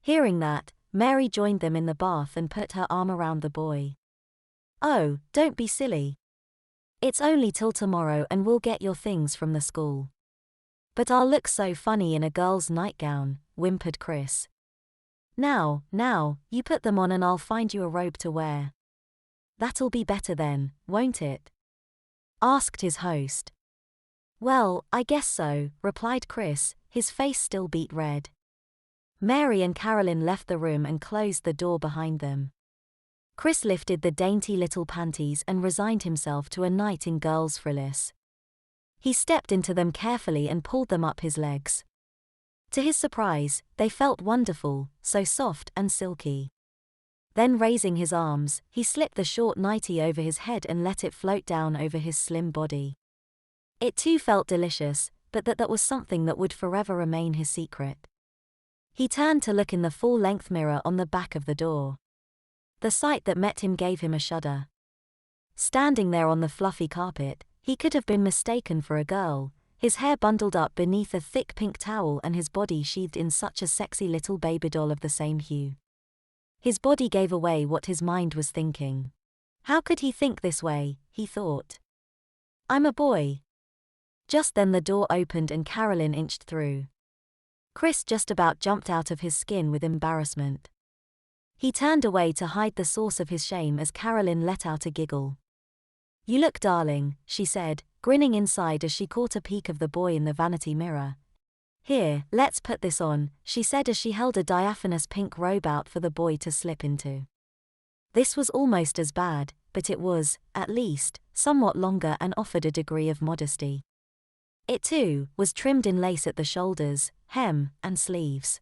Hearing that, Mary joined them in the bath and put her arm around the boy. "Oh, don't be silly. It's only till tomorrow and we'll get your things from the school." "But I'll look so funny in a girl's nightgown," whimpered Chris. Now, you put them on and I'll find you a robe to wear." "That'll be better then, won't it?" asked his host. "Well, I guess so," replied Chris, his face still beet red. Mary and Carolyn left the room and closed the door behind them. Chris lifted the dainty little panties and resigned himself to a night in girls' frillis. He stepped into them carefully and pulled them up his legs. To his surprise, they felt wonderful, so soft and silky. Then raising his arms, he slipped the short nightie over his head and let it float down over his slim body. It too felt delicious, but that was something that would forever remain his secret. He turned to look in the full-length mirror on the back of the door. The sight that met him gave him a shudder. Standing there on the fluffy carpet, he could have been mistaken for a girl, his hair bundled up beneath a thick pink towel and his body sheathed in such a sexy little baby doll of the same hue. His body gave away what his mind was thinking. How could he think this way, he thought. "I'm a boy." Just then the door opened and Carolyn inched through. Chris just about jumped out of his skin with embarrassment. He turned away to hide the source of his shame as Carolyn let out a giggle. "You look darling," she said, grinning inside as she caught a peek of the boy in the vanity mirror. "Here, let's put this on," she said as she held a diaphanous pink robe out for the boy to slip into. This was almost as bad, but it was, at least, somewhat longer and offered a degree of modesty. It too was trimmed in lace at the shoulders, hem, and sleeves.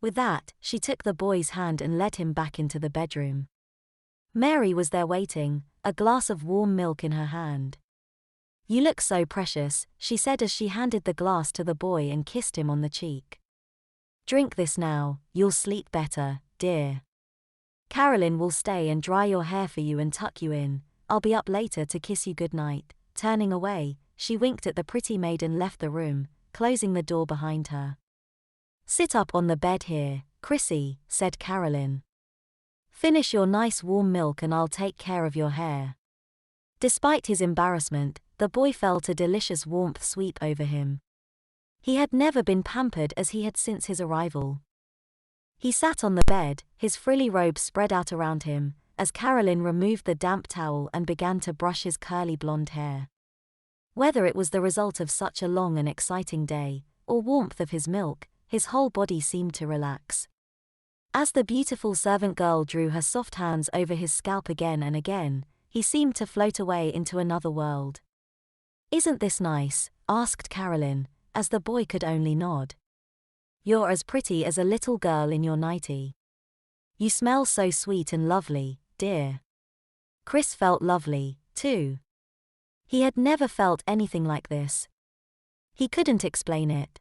With that, she took the boy's hand and led him back into the bedroom. Mary was there waiting, a glass of warm milk in her hand. "You look so precious," she said as she handed the glass to the boy and kissed him on the cheek. "Drink this now, you'll sleep better, dear. Carolyn will stay and dry your hair for you and tuck you in. I'll be up later to kiss you goodnight." Turning away, she winked at the pretty maid and left the room, closing the door behind her. "Sit up on the bed here, Chrissy," said Carolyn. "Finish your nice warm milk and I'll take care of your hair." Despite his embarrassment, the boy felt a delicious warmth sweep over him. He had never been pampered as he had since his arrival. He sat on the bed, his frilly robe spread out around him, as Carolyn removed the damp towel and began to brush his curly blonde hair. Whether it was the result of such a long and exciting day, or warmth of his milk, his whole body seemed to relax. As the beautiful servant girl drew her soft hands over his scalp again and again, he seemed to float away into another world. "Isn't this nice?" asked Carolyn, as the boy could only nod. "You're as pretty as a little girl in your nightie. You smell so sweet and lovely, dear." Chris felt lovely, too. He had never felt anything like this. He couldn't explain it.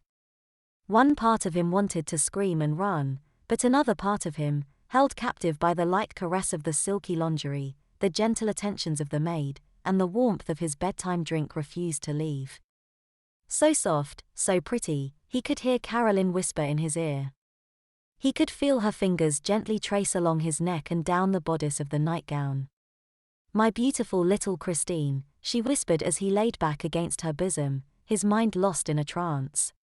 One part of him wanted to scream and run, but another part of him, held captive by the light caress of the silky lingerie, the gentle attentions of the maid, and the warmth of his bedtime drink, refused to leave. So soft, so pretty, he could hear Carolyn whisper in his ear. He could feel her fingers gently trace along his neck and down the bodice of the nightgown. "My beautiful little Christine," she whispered as he laid back against her bosom, his mind lost in a trance.